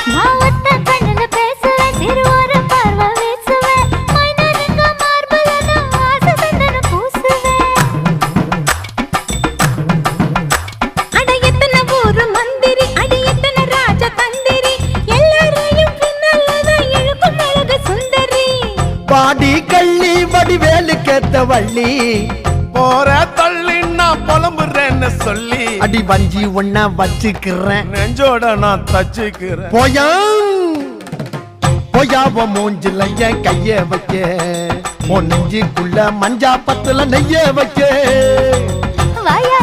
மாவட்ட கண்ணுல பேசுவேன் சிறுவர பார்வை வீசுவேன் மைனரிங்க மார்பலன ஆசை சந்தன பூசுவேன் அட எத்தனை ஊரு மந்திரி அட எத்தனை ராஜ தந்திரி எல்லாரையும் பின்னல்லதான் இழுக்கும் அழகு சுந்தரி பாடி கள்ளி வடிவேலு கேத்த வள்ளி போற தள்ளி நான் புலம்புறேன்னு சொல்லி அடி வஞ்சி ஒன்னா வச்சுக்கிறேன் நெஞ்சோட நான் தச்சுக்கிறேன் போயாவ மூஞ்சில என் கைய வைக்க உன் நெஞ்சுக்குள்ள மஞ்சா பத்துல நெய்ய வைக்க வாயா